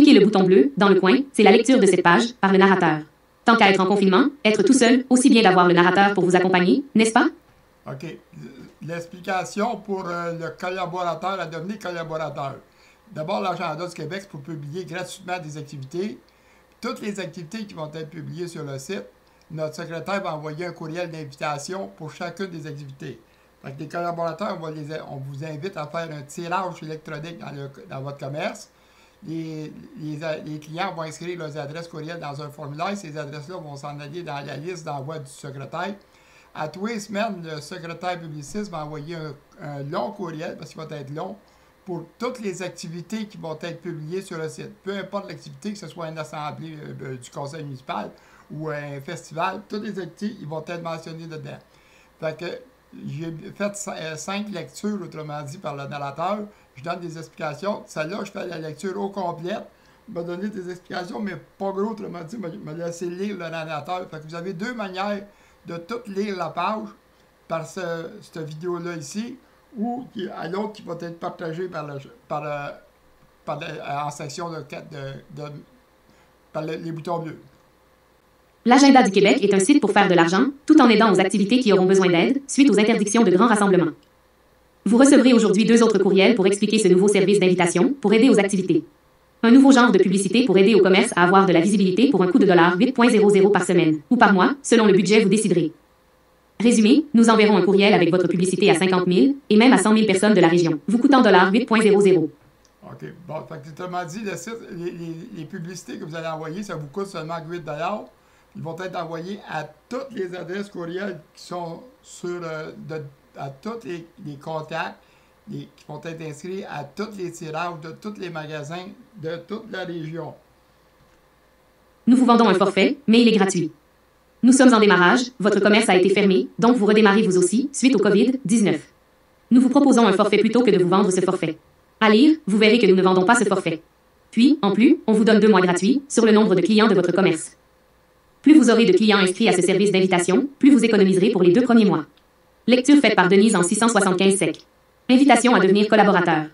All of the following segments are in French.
Cliquez le bouton bleu, dans le coin, c'est la lecture de cette page, par le narrateur. Tant qu'à être en confinement, être tout seul, aussi bien d'avoir le narrateur pour vous accompagner, n'est-ce pas? OK. L'explication pour le collaborateur à devenir collaborateur. D'abord, l'Agenda du Québec, c'est pour publier gratuitement des activités. Toutes les activités qui vont être publiées sur le site, notre secrétaire va envoyer un courriel d'invitation pour chacune des activités. Fait que les collaborateurs, on vous invite à faire un tirage électronique dans votre commerce. Les clients vont inscrire leurs adresses courriel dans un formulaire. Ces adresses-là vont s'en aller dans la liste d'envoi du secrétaire. À tous les semaines, le secrétaire publiciste va envoyer un long courriel, parce qu'il va être long, pour toutes les activités qui vont être publiées sur le site. Peu importe l'activité, que ce soit une assemblée du conseil municipal ou un festival, toutes les activités, ils vont être mentionnés dedans. Fait que j'ai fait 5 lectures, autrement dit, par le narrateur. Je donne des explications. Celle-là, je fais la lecture au complète. Il m'a donné des explications, mais pas gros, autrement dit, il m'a laissé lire le narrateur. Fait que vous avez deux manières de tout lire la page par cette vidéo-là ici, ou à l'autre qui va être partagée en section par les boutons bleus. L'Agenda du Québec est un site pour faire de l'argent, tout en aidant aux activités qui auront besoin d'aide, suite aux interdictions de grands rassemblements. Vous recevrez aujourd'hui 2 autres courriels pour expliquer ce nouveau service d'invitation, pour aider aux activités. Un nouveau genre de publicité pour aider au commerce à avoir de la visibilité pour un coût de $8.00 par semaine, ou par mois, selon le budget vous déciderez. Résumé, nous enverrons un courriel avec votre publicité à 50 000 et même à 100 000 personnes de la région, vous coûtant $8.00. OK. Bon, fait que autrement dit, le site, les publicités que vous allez envoyer, ça vous coûte seulement $8. Ils vont être envoyés à toutes les adresses courriels qui sont à tous les contacts qui vont être inscrits à tous les tirages de tous les magasins de toute la région. Nous vous vendons un forfait, mais il est gratuit. Nous sommes en démarrage, votre commerce a été fermé, donc vous redémarrez vous aussi, suite au COVID-19. Nous vous proposons un forfait plutôt que de vous vendre ce forfait. À lire, vous verrez que nous ne vendons pas ce forfait. Puis, en plus, on vous donne 2 mois gratuits sur le nombre de clients de votre commerce. Plus vous aurez de clients inscrits à ce service d'invitation, plus vous économiserez pour les 2 premiers mois. Lecture faite par Denise en 675 sec. Invitation à devenir collaborateur.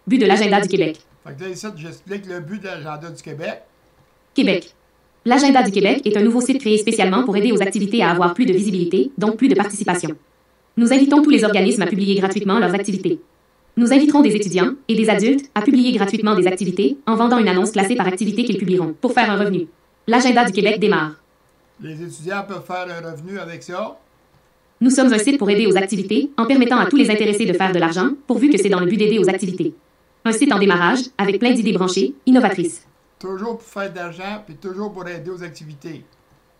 But de l'Agenda du Québec. Fait que là, ici, j'explique le but de l'Agenda du Québec. Québec. L'Agenda du Québec est un nouveau site créé spécialement pour aider aux activités à avoir plus de visibilité, donc plus de participation. Nous invitons tous les organismes à publier gratuitement leurs activités. Nous inviterons des étudiants et des adultes à publier gratuitement des activités en vendant une annonce classée par activité qu'ils publieront pour faire un revenu. L'Agenda du Québec démarre. Les étudiants peuvent faire un revenu avec ça. Nous sommes un site pour aider aux activités en permettant à tous les intéressés de faire de l'argent, pourvu que c'est dans le but d'aider aux activités. Un site en démarrage, avec plein d'idées branchées, innovatrices. Toujours pour faire de l'argent, puis toujours pour aider aux activités.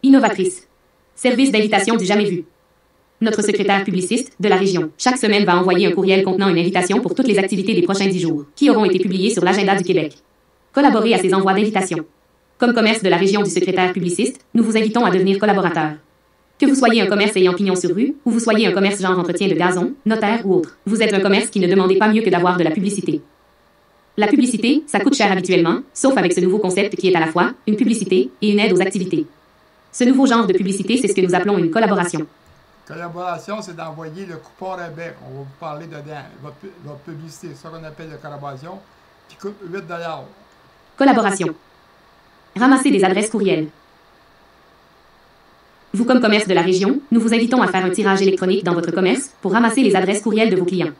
Innovatrice. Service d'invitation du jamais vu. Notre secrétaire publiciste de la région, chaque semaine va envoyer un courriel contenant une invitation pour toutes les activités des prochains 10 jours, qui auront été publiées sur l'Agenda du Québec. Collaborez à ces envois d'invitation. Comme commerce de la région du secrétaire publiciste, nous vous invitons à devenir collaborateur. Que vous soyez un commerce ayant pignon sur rue, ou vous soyez un commerce genre entretien de gazon, notaire ou autre, vous êtes un commerce qui ne demandez pas mieux que d'avoir de la publicité. La publicité, ça coûte cher habituellement, sauf avec ce nouveau concept qui est à la fois une publicité et une aide aux activités. Ce nouveau genre de publicité, c'est ce que nous appelons une collaboration. Collaboration, c'est d'envoyer le coupon rabais. On va vous parler dedans. Votre publicité, c'est ça qu'on appelle la collaboration, qui coûte $8. Collaboration. Ramasser des adresses courriels. Vous, comme commerce de la région, nous vous invitons à faire un tirage électronique dans votre commerce pour ramasser les adresses courriels de vos clients.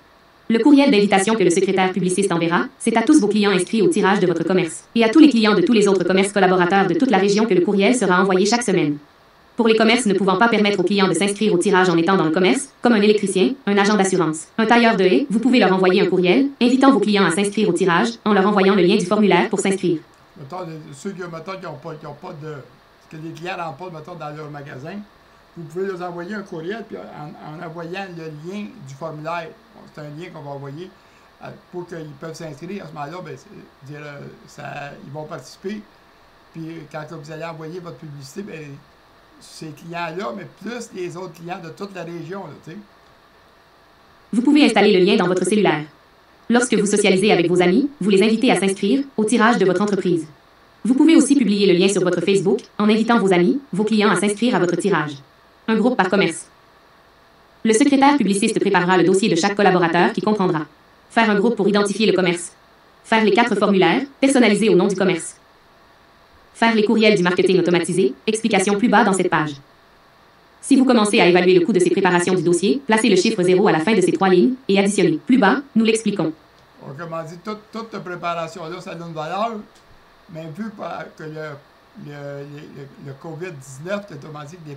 Le courriel d'invitation que le secrétaire publiciste enverra, c'est à tous vos clients inscrits au tirage de votre commerce, et à tous les clients de tous les autres commerces collaborateurs de toute la région que le courriel sera envoyé chaque semaine. Pour les commerces ne pouvant pas permettre aux clients de s'inscrire au tirage en étant dans le commerce, comme un électricien, un agent d'assurance, un tailleur de haies, vous pouvez leur envoyer un courriel, invitant vos clients à s'inscrire au tirage, en leur envoyant le lien du formulaire pour s'inscrire. Mettons, ceux qui n'ont pas de... que les clients n'entrent pas, mettons, dans leur magasin, vous pouvez leur envoyer un courriel, puis en envoyant le lien du formulaire, c'est un lien qu'on va envoyer pour qu'ils peuvent s'inscrire. À ce moment-là, ils vont participer. Puis quand vous allez envoyer votre publicité, bien, ces clients-là, mais plus les autres clients de toute la région, là, tu sais. Vous pouvez installer le lien dans votre cellulaire. Lorsque vous socialisez avec vos amis, vous les invitez à s'inscrire au tirage de votre entreprise. Vous pouvez aussi publier le lien sur votre Facebook en invitant vos amis, vos clients à s'inscrire à votre tirage. Un groupe par commerce. Le secrétaire publiciste préparera le dossier de chaque collaborateur qui comprendra faire un groupe pour identifier le commerce, faire les 4 formulaires personnalisés au nom du commerce, Faire les courriels du marketing automatisé, explication plus bas dans cette page. Si vous commencez à évaluer le coût de ces préparations du dossier, placez le chiffre 0 à la fin de ces 3 lignes et additionnez. Plus bas, nous l'expliquons. Autrement dit, toute la préparation-là, ça donne valeur, mais vu que le COVID-19, autrement dit que les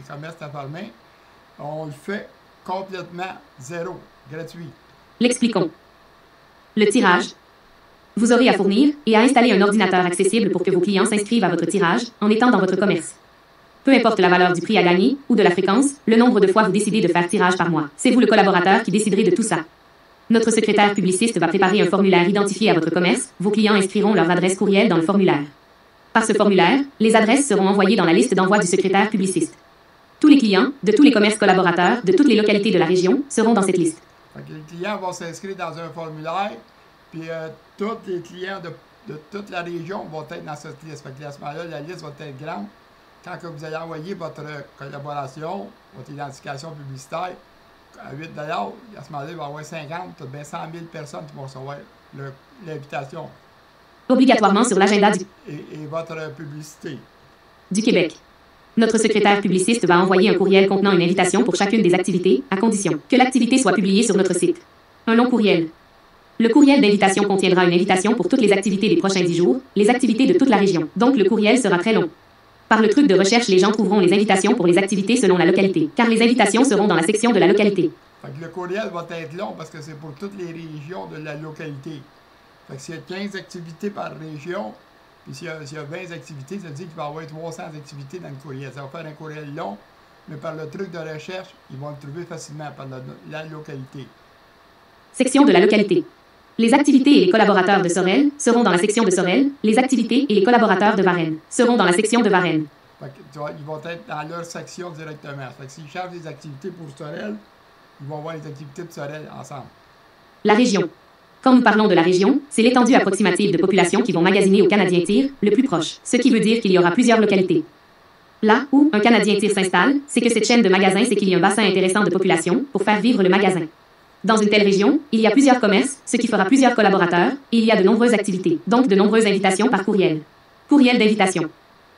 commerces sont fermés, on le fait complètement zéro, gratuit. L'expliquons. Le tirage. Vous aurez à fournir et à installer un ordinateur accessible pour que vos clients s'inscrivent à votre tirage en étant dans votre commerce. Peu importe la valeur du prix à gagner ou de la fréquence, le nombre de fois vous décidez de faire tirage par mois. C'est vous le collaborateur qui déciderez de tout ça. Notre secrétaire publiciste va préparer un formulaire identifié à votre commerce. Vos clients inscriront leur adresse courriel dans le formulaire. Par ce formulaire, les adresses seront envoyées dans la liste d'envoi du secrétaire publiciste. Tous les clients, de tous les commerces collaborateurs, de toutes les localités de la région, seront dans cette liste. Les clients vont s'inscrire dans un formulaire, puis tous les clients de toute la région vont être dans cette liste. À ce moment-là, la liste va être grande. Quand que vous allez envoyer votre collaboration, votre identification publicitaire, à 8 $, à ce moment-là, il va y avoir 50, peut-être bien 100 000 personnes qui vont recevoir l'invitation. Obligatoirement sur l'agenda et votre publicité. Du Québec. Notre secrétaire publiciste va envoyer un courriel contenant une invitation pour chacune des activités, à condition que l'activité soit publiée sur notre site. Un long courriel. Le courriel d'invitation contiendra une invitation pour toutes les activités des prochains 10 jours, les activités de toute la région. Donc le courriel sera très long. Par le truc de recherche, les gens trouveront les invitations pour les activités selon la localité, car les invitations seront dans la section de la localité. Fait que le courriel va être long parce que c'est pour toutes les régions de la localité. Fait que s'il y a 15 activités par région, puis s'il y a 20 activités, ça veut dire qu'il va y avoir 300 activités dans le courriel. Ça va faire un courriel long, mais par le truc de recherche, ils vont le trouver facilement par la localité. Section de la localité. Les activités et les collaborateurs de Sorel seront dans la section de Sorel. Les activités et les collaborateurs de Varennes seront dans la section de Varennes. Fait que, ils vont être dans leur section directement. Fait que s'ils cherchent des activités pour Sorel, ils vont voir les activités de Sorel ensemble. La région. Quand nous parlons de la région, c'est l'étendue approximative de population qui vont magasiner au Canadien Tire, le plus proche, ce qui veut dire qu'il y aura plusieurs localités. Là où un Canadien Tire s'installe, c'est que cette chaîne de magasins, c'est qu'il y a un bassin intéressant de population pour faire vivre le magasin. Dans une telle région, il y a plusieurs commerces, ce qui fera plusieurs collaborateurs, et il y a de nombreuses activités, donc de nombreuses invitations par courriel. Courriel d'invitation.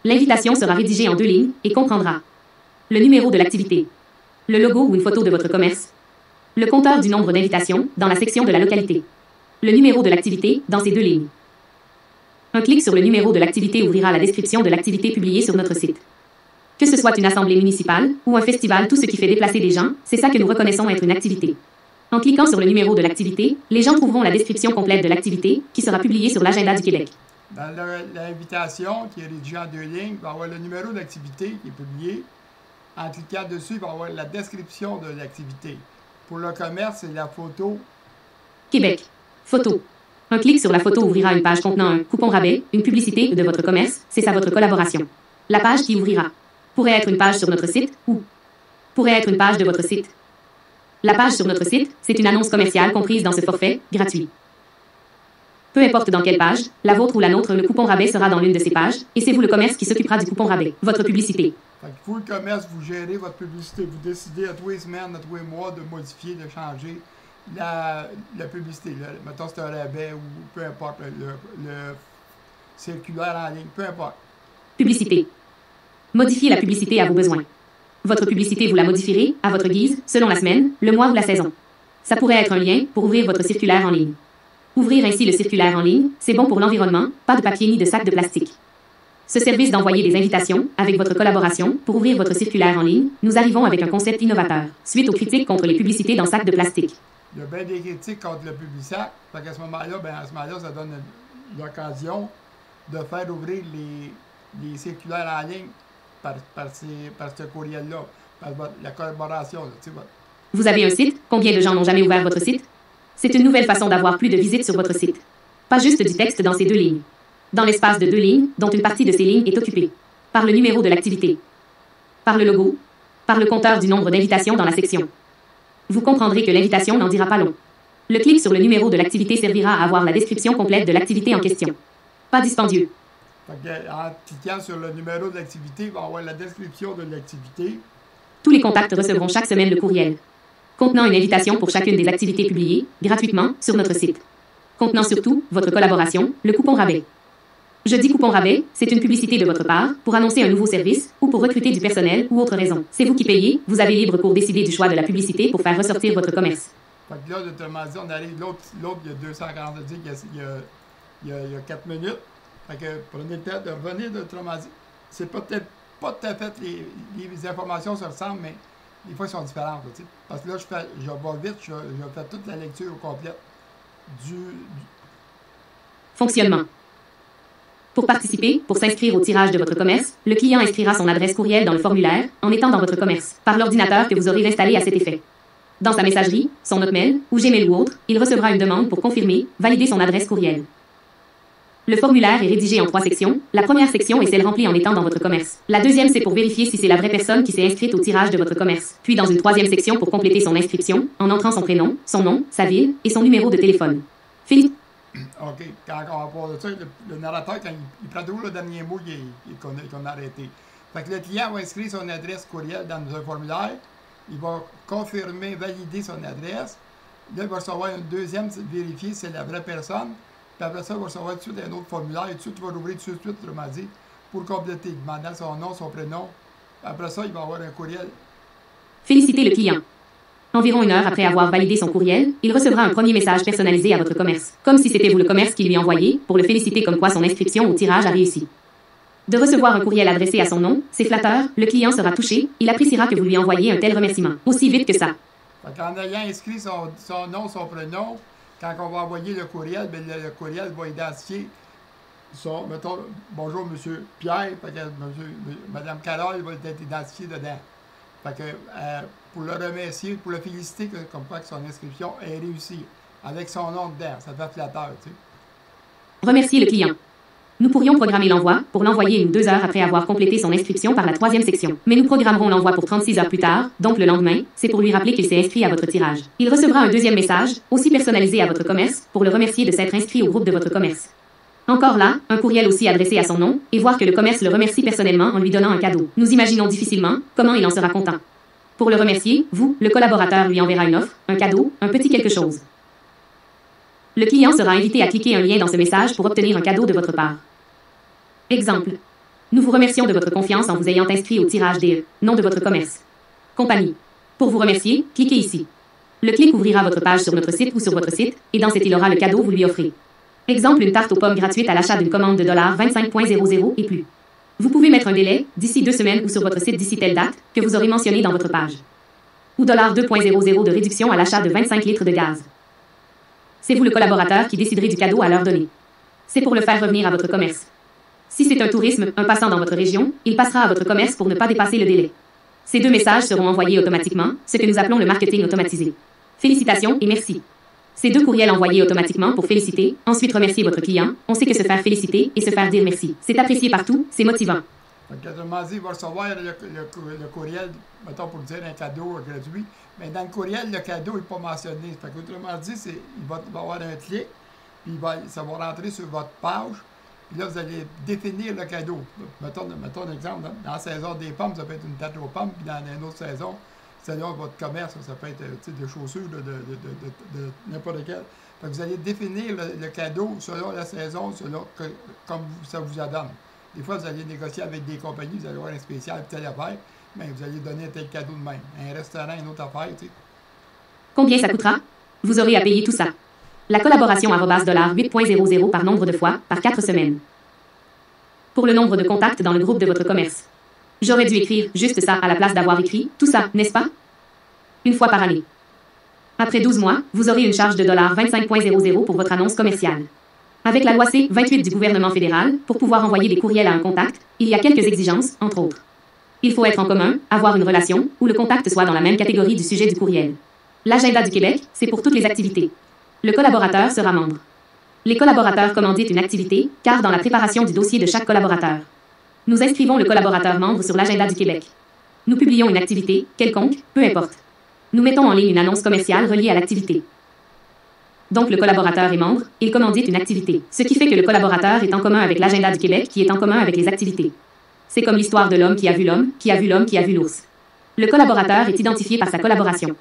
L'invitation sera rédigée en 2 lignes et comprendra le numéro de l'activité, le logo ou une photo de votre commerce, le compteur du nombre d'invitations dans la section de la localité, le numéro de l'activité dans ces 2 lignes. Un clic sur le numéro de l'activité ouvrira la description de l'activité publiée sur notre site. Que ce soit une assemblée municipale ou un festival, tout ce qui fait déplacer des gens, c'est ça que nous reconnaissons être une activité. En cliquant sur le numéro de l'activité, les gens trouveront la description complète de l'activité qui sera publiée sur l'agenda du Québec. Dans l'invitation, qui est rédigée en 2 lignes, il va y avoir le numéro d'activité qui est publié. En cliquant dessus, il va y avoir la description de l'activité. Pour le commerce, c'est la photo. Québec. Photo. Un clic sur la photo ouvrira une page contenant un coupon rabais, une publicité de votre commerce, c'est ça votre collaboration. La page qui ouvrira pourrait être une page sur notre site ou pourrait être une page de votre site. La page sur notre site, c'est une annonce commerciale comprise dans ce forfait, gratuit. Peu importe dans quelle page, la vôtre ou la nôtre, le coupon rabais sera dans l'une de ces pages, et c'est vous le commerce qui s'occupera du coupon rabais, votre publicité. Fait que vous, le commerce, vous gérez votre publicité. Vous décidez à tous les semaines, à tous les mois de modifier, de changer la publicité. Mettons c'est un rabais ou peu importe, le circulaire en ligne, peu importe. Publicité. Modifiez la publicité à vos besoins. Votre publicité, vous la modifierez, à votre guise, selon la semaine, le mois ou la saison. Ça pourrait être un lien pour ouvrir votre circulaire en ligne. Ouvrir ainsi le circulaire en ligne, c'est bon pour l'environnement, pas de papier ni de sac de plastique. Ce service d'envoyer des invitations, avec votre collaboration, pour ouvrir votre circulaire en ligne, nous arrivons avec un concept innovateur, suite aux critiques contre les publicités dans sacs de plastique. Il y a bien des critiques contre le Publisac, fait qu'à ce moment-là, ça donne l'occasion de faire ouvrir les circulaires en ligne par ce courriel-là, par la collaboration. Vous avez un site? Combien de gens n'ont jamais ouvert votre site? C'est une nouvelle façon d'avoir plus de visites sur votre site. Pas juste du texte dans ces 2 lignes. Dans l'espace de 2 lignes, dont une partie de ces lignes est occupée par le numéro de l'activité, par le logo, par le compteur du nombre d'invitations dans la section. Vous comprendrez que l'invitation n'en dira pas long. Le clic sur le numéro de l'activité servira à avoir la description complète de l'activité en question. Pas dispendieux. En cliquant sur le numéro de l'activité, il va y avoir la description de l'activité. Tous les contacts recevront chaque semaine le courriel contenant une invitation pour chacune des activités publiées gratuitement sur notre site. Contenant surtout votre collaboration, le coupon rabais. Jeudi coupon rabais, c'est une publicité de votre part pour annoncer un nouveau service ou pour recruter du personnel ou autre raison. C'est vous qui payez, vous avez libre cours décider du choix de la publicité pour faire ressortir votre commerce. Fait que là, autrement dit, on arrive, l'autre, il y a 240, il y a 4 minutes. Fait que prenez le temps de revenir, autrement dit. C'est peut-être pas tout à fait les informations se ressemblent, mais des fois, elles sont différentes. Là, parce que là, je vais vite, je fais toute la lecture au complète du... Fonctionnement. Pour participer, pour s'inscrire au tirage de votre commerce, le client inscrira son adresse courriel dans le formulaire en étant dans votre commerce, par l'ordinateur que vous aurez installé à cet effet. Dans sa messagerie, son Hotmail ou Gmail ou autre, il recevra une demande pour confirmer, valider son adresse courriel. Le formulaire est rédigé en 3 sections. La première section est celle remplie en étant dans votre commerce. La deuxième, c'est pour vérifier si c'est la vraie personne qui s'est inscrite au tirage de votre commerce. Puis dans une troisième section pour compléter son inscription, en entrant son prénom, son nom, sa ville et son numéro de téléphone. OK. Quand on va parler de ça, le narrateur, quand il prend toujours le dernier mot qu'on a arrêté. Fait que le client va inscrire son adresse courriel dans un formulaire. Il va confirmer, valider son adresse. Là, il va recevoir une deuxième, vérifier si c'est la vraie personne. Puis après ça, il va recevoir tout de suite un autre formulaire. Et tout de suite, il va l'ouvrir tout de suite, autrement dit, pour compléter, demandant son nom, son prénom. Après ça, il va avoir un courriel. Félicitez le client. Environ 1 heure après avoir validé son courriel, il recevra un premier message personnalisé à votre commerce, comme si c'était vous le commerce qui lui envoyait, pour le féliciter comme quoi son inscription au tirage a réussi. De recevoir un courriel adressé à son nom, c'est flatteur, le client sera touché, il appréciera que vous lui envoyiez un tel remerciement, aussi vite que ça. En ayant inscrit son nom, son prénom, quand on va envoyer le courriel, bien, le courriel va identifier son, mettons, bonjour monsieur Pierre, madame Carole va être identifiée dedans. Fait que, pour le remercier, pour le féliciter, comme quoi que son inscription est réussie, avec son nom dedans, ça fait flatteur, tu sais. Remercier le client. Nous pourrions programmer l'envoi pour l'envoyer 1 ou 2 heures après avoir complété son inscription par la 3e section. Mais nous programmerons l'envoi pour 36 heures plus tard, donc le lendemain, c'est pour lui rappeler qu'il s'est inscrit à votre tirage. Il recevra un deuxième message, aussi personnalisé à votre commerce, pour le remercier de s'être inscrit au groupe de votre commerce. Encore là, un courriel aussi adressé à son nom, et voir que le commerce le remercie personnellement en lui donnant un cadeau. Nous imaginons difficilement comment il en sera content. Pour le remercier, vous, le collaborateur lui enverra une offre, un cadeau, un petit quelque chose. Le client sera invité à cliquer un lien dans ce message pour obtenir un cadeau de votre part. Exemple. Nous vous remercions de votre confiance en vous ayant inscrit au tirage des nom de votre commerce. Compagnie. Pour vous remercier, cliquez ici. Le clic ouvrira votre page sur notre site ou sur votre site, et dans cette il aura le cadeau que vous lui offrez. Exemple, une tarte aux pommes gratuite à l'achat d'une commande de $25.00 et plus. Vous pouvez mettre un délai, d'ici 2 semaines ou sur votre site d'ici telle date, que vous aurez mentionné dans votre page. Ou $2.00 de réduction à l'achat de 25 litres de gaz. C'est vous le collaborateur qui déciderez du cadeau à leur donner. C'est pour le faire revenir à votre commerce. Si c'est un tourisme, un passant dans votre région, il passera à votre commerce pour ne pas dépasser le délai. Ces 2 messages seront envoyés automatiquement, ce que nous appelons le marketing automatisé. Félicitations et merci. Ces 2 courriels envoyés automatiquement pour féliciter, ensuite remercier votre client, on sait que se faire féliciter et se faire dire merci. C'est apprécié partout, c'est motivant. Autrement dit, il va recevoir le courriel, mettons pour dire un cadeau gratuit, mais dans le courriel, le cadeau n'est pas mentionné. Autrement dit, il va avoir un clic, puis ça va rentrer sur votre page. Puis là, vous allez définir le cadeau. Mettons un exemple. Dans la saison des pommes, ça peut être une tarte aux pommes. Puis dans une autre saison, selon votre commerce, ça peut être des chaussures de n'importe quel. Fait que vous allez définir le cadeau selon la saison, comme ça vous adonne. Des fois, vous allez négocier avec des compagnies, vous allez avoir un spécial, telle affaire, mais vous allez donner un tel cadeau de même. Un restaurant, une autre affaire, tu sais. Combien ça coûtera? Vous aurez à payer tout ça. La collaboration $8.00 par nombre de fois, par 4 semaines. Pour le nombre de contacts dans le groupe de votre commerce. J'aurais dû écrire juste ça à la place d'avoir écrit tout ça, n'est-ce pas? 1 fois par année. Après 12 mois, vous aurez une charge de $25.00 pour votre annonce commerciale. Avec la loi C-28 du gouvernement fédéral, pour pouvoir envoyer des courriels à un contact, il y a quelques exigences, entre autres. Il faut être en commun, avoir une relation, ou le contact soit dans la même catégorie du sujet du courriel. L'agenda du Québec, c'est pour toutes les activités. Le collaborateur sera membre. Les collaborateurs commanditent une activité, car dans la préparation du dossier de chaque collaborateur. Nous inscrivons le collaborateur membre sur l'agenda du Québec. Nous publions une activité, quelconque, peu importe. Nous mettons en ligne une annonce commerciale reliée à l'activité. Donc le collaborateur est membre, il commandite une activité. Ce qui fait que le collaborateur est en commun avec l'agenda du Québec qui est en commun avec les activités. C'est comme l'histoire de l'homme qui a vu l'homme, qui a vu l'homme qui a vu l'ours. Le collaborateur est identifié par sa collaboration.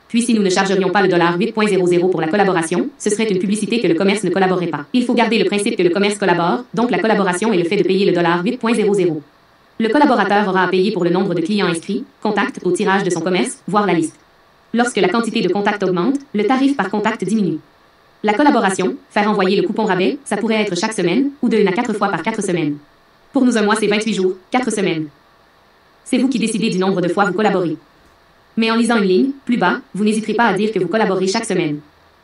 Puis si nous ne chargerions pas le $8.00 pour la collaboration, ce serait une publicité que le commerce ne collaborerait pas. Il faut garder le principe que le commerce collabore, donc la collaboration est le fait de payer le $8.00. Le collaborateur aura à payer pour le nombre de clients inscrits, contacts au tirage de son commerce, voire la liste. Lorsque la quantité de contacts augmente, le tarif par contact diminue. La collaboration, faire envoyer le coupon rabais, ça pourrait être chaque semaine, ou de 1 à 4 fois par 4 semaines. Pour nous, un mois, c'est 28 jours, 4 semaines. C'est vous qui décidez du nombre de fois vous collaborez. Mais en lisant une ligne, plus bas, vous n'hésiterez pas à dire que vous collaborez chaque semaine.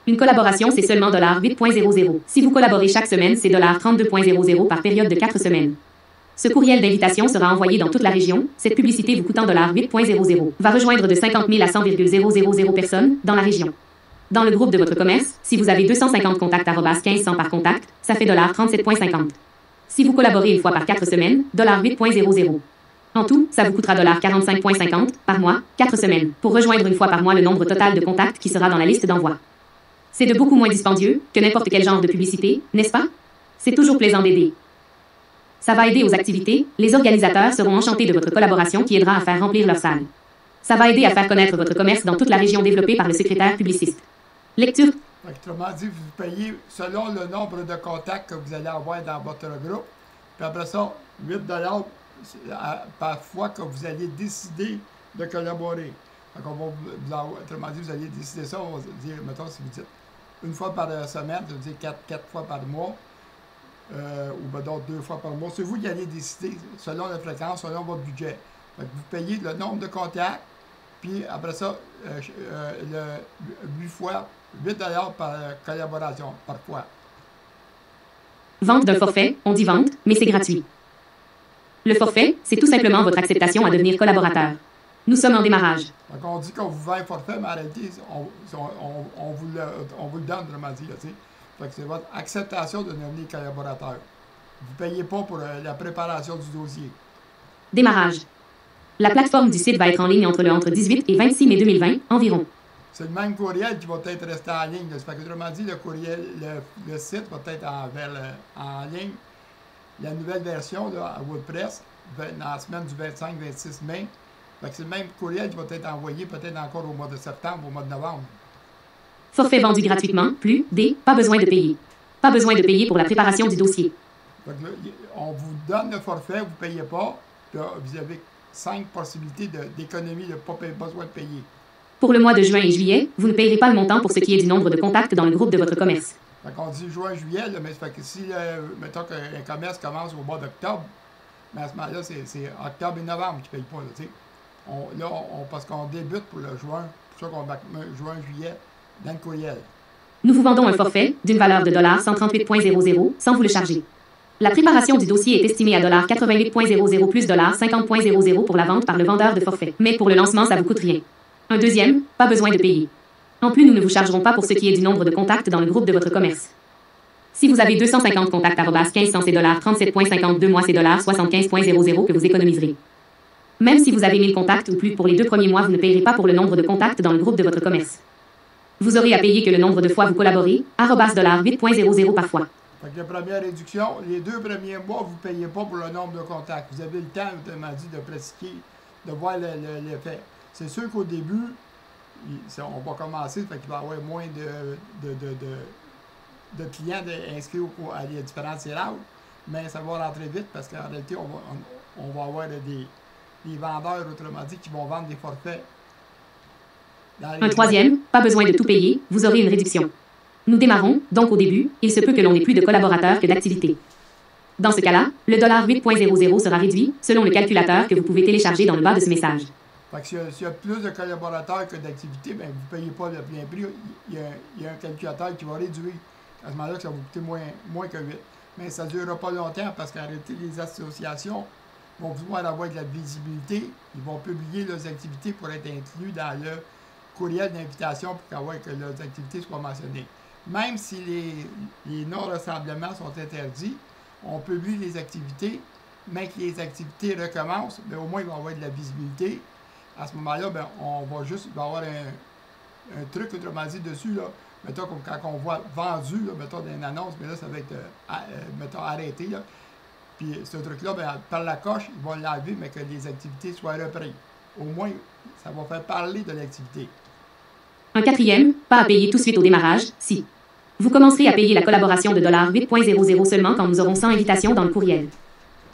Une collaboration, c'est seulement $8.00. Si vous collaborez chaque semaine, c'est $30.00 par période de 4 semaines. Ce courriel d'invitation sera envoyé dans toute la région. Cette publicité vous coûtant $8.00 va rejoindre de 50 000 à 100,000 personnes dans la région. Dans le groupe de votre commerce, si vous avez 250 contacts @1500 par contact, ça fait $37.50. Si vous collaborez une fois par 4 semaines, $8.00. En tout, ça vous coûtera $45.50 par mois, 4 semaines, pour rejoindre une fois par mois le nombre total de contacts qui sera dans la liste d'envoi. C'est de beaucoup moins dispendieux que n'importe quel genre de publicité, n'est-ce pas? C'est toujours plaisant d'aider. Ça va aider aux activités, les organisateurs seront enchantés de votre collaboration qui aidera à faire remplir leur salle. Ça va aider à faire connaître votre commerce dans toute la région développée par le secrétaire publiciste. Lecture. Autrement dit, vous payez selon le nombre de contacts que vous allez avoir dans votre groupe. Puis après ça, $8 par fois que vous allez décider de collaborer. Donc on va autrement dit, vous allez décider ça, on va dire, mettons, si vous dites une fois par semaine, ça veut dire 4 fois par mois, ou d'autres 2 fois par mois. C'est vous qui allez décider selon la fréquence, selon votre budget. Donc vous payez le nombre de contacts, puis après ça, 8 $ par collaboration, par fois. Vente d'un forfait, on dit vente, mais c'est gratuit. Le forfait, c'est tout simplement votre acceptation à devenir collaborateur. Nous sommes en démarrage. Donc on dit qu'on vous vend un forfait, mais en réalité, on vous le donne, autrement dit. Fait que c'est votre acceptation de devenir collaborateur. Vous ne payez pas pour la préparation du dossier. Démarrage. La plateforme du site va être en ligne entre le 18 et 26 mai 2020 environ. C'est le même courriel qui va être resté en ligne. Fait que, autrement dit, le site va être en ligne. La nouvelle version là, à WordPress, dans la semaine du 25-26 mai. Fait que c'est le même courriel qui va être envoyé peut-être encore au mois de septembre, au mois de novembre. Forfait vendu gratuitement, pas besoin de payer. Pas besoin de payer pour la préparation du dossier. Donc là, on vous donne le forfait, vous ne payez pas. Puis là, vous avez 5 possibilités d'économie, de ne pas besoin de payer. Pour le mois de juin et juillet, vous ne payerez pas le montant pour ce qui est du nombre de contacts dans le groupe de votre commerce. Donc on dit juin-juillet, mais ça fait que si, mettons qu'un commerce commence au mois d'octobre, mais à ce moment-là, c'est octobre et novembre qui ne payent pas. Là, parce qu'on débute pour le juin, c'est pour ça qu'on met juin-juillet dans le courriel. Nous vous vendons un forfait d'une valeur de $138.00 sans vous le charger. La préparation du dossier est estimée à $88.00 plus $50.00 pour la vente par le vendeur de forfait. Mais pour le lancement, ça vous coûte rien. Un deuxième, pas besoin de payer. En plus, nous ne vous chargerons pas pour ce qui est du nombre de contacts dans le groupe de votre commerce. Si vous avez 250 contacts @1500, c'est $37.52 mois, c'est $75.00 que vous économiserez. Même si vous avez 1000 contacts ou plus pour les 2 premiers mois, vous ne payerez pas pour le nombre de contacts dans le groupe de votre commerce. Vous aurez à payer que le nombre de fois vous collaborez, $8.00 par fois. Fait que la première réduction, les 2 premiers mois, vous ne payez pas pour le nombre de contacts. Vous avez le temps, autrement dit, de pratiquer, de voir l'effet. C'est sûr qu'au début, on va commencer, fait qu'il va y avoir moins de clients inscrits à les différents tirages, mais ça va rentrer vite parce qu'en réalité, on va avoir des vendeurs, autrement dit, qui vont vendre des forfaits. Un troisième, pas besoin de tout payer, vous aurez une réduction. Nous démarrons, donc au début, il se peut que l'on ait plus de collaborateurs que d'activités. Dans ce cas-là, le $8.00 sera réduit, selon le calculateur que vous pouvez télécharger dans le bas de ce message. Fait que s'il y a plus de collaborateurs que d'activités, bien, vous ne payez pas le plein prix. Il y a un calculateur qui va réduire. À ce moment-là, ça va vous coûter moins que 8. Mais ça ne durera pas longtemps parce qu'en réalité, les associations vont vouloir avoir de la visibilité. Ils vont publier leurs activités pour être inclus dans le courriel d'invitation pour que leurs activités soient mentionnées. Même si les non-rassemblements sont interdits, on publie les activités, mais que les activités recommencent, bien, au moins, il va y avoir de la visibilité. À ce moment-là, ben, il va avoir un truc, autrement dit, dessus, là, mettons, comme quand on voit vendu, là, mettons, dans une annonce, mais là, ça va être, mettons, arrêté, là. Puis ce truc-là, ben, par la coche, ils vont l'enlever, mais que les activités soient reprises. Au moins, ça va faire parler de l'activité. Un quatrième, pas à payer tout de suite au démarrage, si. Vous commencerez à payer la collaboration de $8.00 seulement quand nous aurons 100 invitations dans le courriel.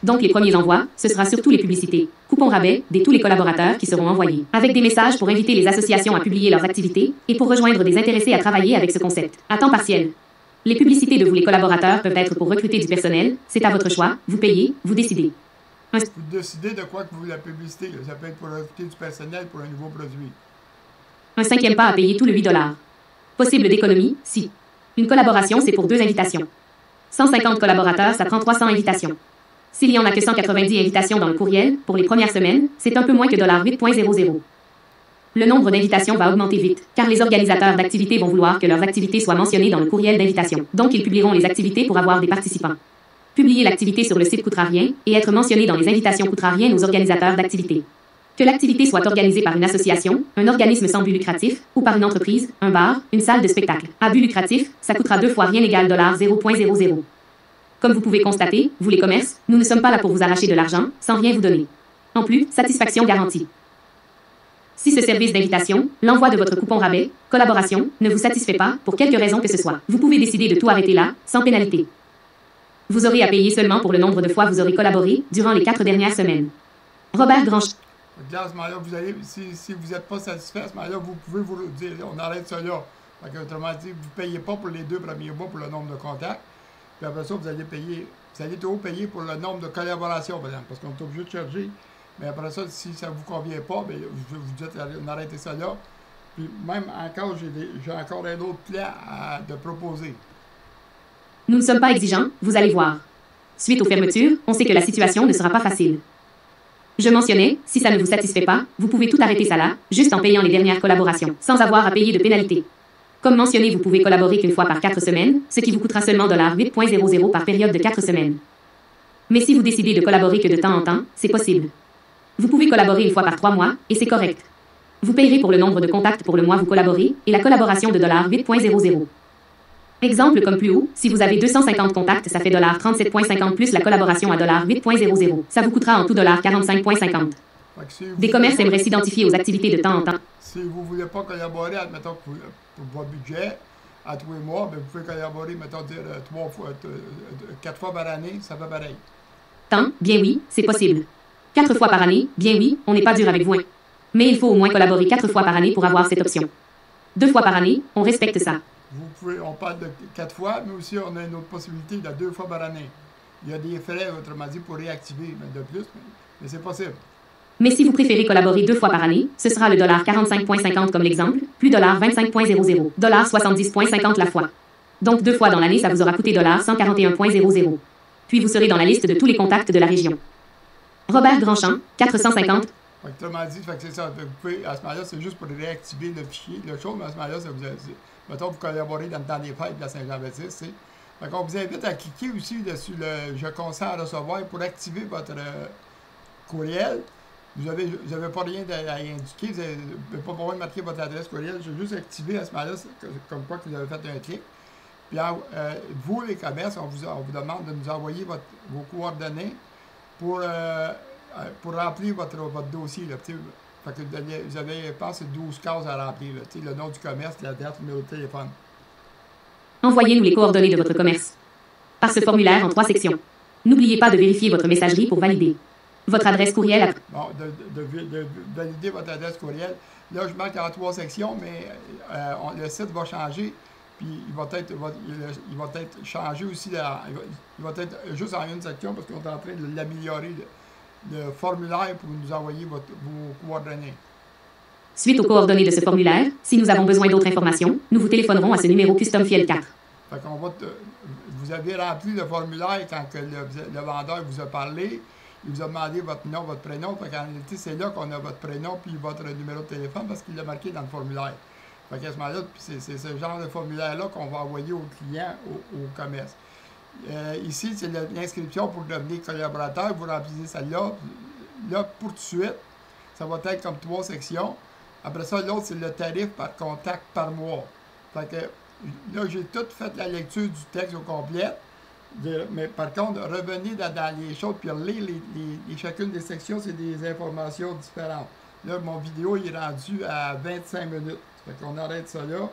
Donc les premiers envois, ce sera surtout les publicités, coupons rabais, de tous les collaborateurs qui seront envoyés, avec des messages pour inviter les associations à publier leurs activités et pour rejoindre des intéressés à travailler avec ce concept, à temps partiel. Les publicités de vous les collaborateurs peuvent être pour recruter du personnel, c'est à votre choix, vous payez, vous décidez. Vous décidez de quoi que vous voulez la publicité. Ça peut être pour recruter du personnel pour un nouveau produit. Un cinquième pas à payer tout le $8. Possible d'économie, si. Une collaboration, c'est pour 2 invitations. 150 collaborateurs, ça prend 300 invitations. S'il n'y en a que 190 invitations dans le courriel, pour les premières semaines, c'est un peu moins que $8.00. Le nombre d'invitations va augmenter vite, car les organisateurs d'activités vont vouloir que leurs activités soient mentionnées dans le courriel d'invitation. Donc ils publieront les activités pour avoir des participants. Publier l'activité sur le site coûtera rien, et être mentionné dans les invitations coûtera rien aux organisateurs d'activités. Que l'activité soit organisée par une association, un organisme sans but lucratif, ou par une entreprise, un bar, une salle de spectacle. À but lucratif, ça coûtera 2 fois rien égal $0.00. Comme vous pouvez constater, vous les commerces, nous ne sommes pas là pour vous arracher de l'argent, sans rien vous donner. En plus, satisfaction garantie. Si ce service d'invitation, l'envoi de votre coupon rabais, collaboration, ne vous satisfait pas, pour quelque raison que ce soit, vous pouvez décider de tout arrêter là, sans pénalité. Vous aurez à payer seulement pour le nombre de fois vous aurez collaboré durant les 4 dernières semaines. Robert Grange. Là, à ce moment-là, si vous n'êtes pas satisfait, à ce moment-là, vous pouvez vous dire, on arrête ça là. Autrement dit, vous ne payez pas pour les 2 premiers mois pour le nombre de contacts. Puis après ça, vous allez toujours payer pour le nombre de collaborations, par exemple, parce qu'on est obligé de charger. Mais après ça, si ça ne vous convient pas, bien, vous dites, on arrête ça là. Puis même encore, j'ai encore un autre plan de proposer. Nous ne sommes pas exigeants, vous allez voir. Suite aux fermetures, on sait que la situation ne sera pas facile. Je mentionnais, si ça ne vous satisfait pas, vous pouvez tout arrêter ça là, juste en payant les dernières collaborations, sans avoir à payer de pénalité. Comme mentionné, vous pouvez collaborer qu'une fois par 4 semaines, ce qui vous coûtera seulement $8.00 par période de 4 semaines. Mais si vous décidez de collaborer que de temps en temps, c'est possible. Vous pouvez collaborer une fois par 3 mois, et c'est correct. Vous payerez pour le nombre de contacts pour le mois où vous collaborez, et la collaboration de $8.00. Exemple comme plus haut, si vous avez 250 contacts, ça fait $37.50 plus la collaboration à $8.00. Ça vous coûtera en tout $45.50. Des commerces aimeraient s'identifier aux activités de temps en temps. Si vous ne voulez pas collaborer, admettons, pour votre budget, à tous les mois, bien, vous pouvez collaborer, mettons, 4 fois par année, ça fait pareil. Temps, bien oui, c'est possible. 4 fois par année, bien oui, on n'est pas dur avec vous. Mais il faut au moins collaborer 4 fois par année pour avoir cette option. 2 fois par année, on respecte ça. On parle de 4 fois, mais aussi on a une autre possibilité de 2 fois par année. Il y a des frais, autrement dit, pour réactiver de plus, mais c'est possible. Mais si vous préférez collaborer 2 fois par année, ce sera le $45.50 comme l'exemple, plus $25.00, $70.50 la fois. Donc 2 fois dans l'année, ça vous aura coûté $141.00. Puis vous serez dans la liste de tous les contacts de la région. Robert Grandchamp, 450. Autrement dit, c'est ça. Vous pouvez, à ce moment-là, c'est juste pour réactiver le fichier, le chose, mais à ce moment-là, ça vous mettons, vous collaborez dans le temps des fêtes de la Saint-Jean-Baptiste. Donc, on vous invite à cliquer aussi dessus le « Je consens à recevoir » pour activer votre courriel. Vous n'avez pas rien à indiquer, vous n'avez pas besoin de marquer votre adresse courriel, je vais juste activer à ce moment-là, comme quoi que vous avez fait un clic. Puis vous, les commerces, on vous demande de nous envoyer vos coordonnées pour remplir votre dossier. Là, fait que vous avez, je pense, 12 cases à remplir. Là, le nom du commerce, la date, le numéro de téléphone. Envoyez-nous les coordonnées de votre commerce. Par ce formulaire en 3 sections. N'oubliez pas de vérifier votre messagerie pour valider. Votre adresse courriel. Bon, de valider votre adresse courriel. Là, je marque en 3 sections, mais le site va changer. Puis il va être changé aussi. Il va être juste en une section parce qu'on est en train de l'améliorer, le formulaire pour nous envoyer vos coordonnées. Suite aux coordonnées de ce formulaire, si nous avons besoin d'autres informations, nous vous téléphonerons à ce numéro Custom Field 4. Fait qu'on vous avez rempli le formulaire quand le vendeur vous a parlé. Il vous a demandé votre nom, votre prénom. Fait qu'en réalité, c'est là qu'on a votre prénom puis votre numéro de téléphone parce qu'il l'a marqué dans le formulaire. Fait qu'à ce moment-là, c'est ce genre de formulaire-là qu'on va envoyer aux clients, au commerce. Ici, c'est l'inscription pour devenir collaborateur. Vous remplissez celle-là. Là, pour tout de suite, ça va être comme 3 sections. Après ça, l'autre, c'est le tarif par contact par mois. Fait que là, j'ai tout fait la lecture du texte au complet. Mais par contre, revenez dans les choses puis lire chacune des sections, c'est des informations différentes. Là, mon vidéo il est rendu à 25 minutes. Fait qu'on arrête ça là.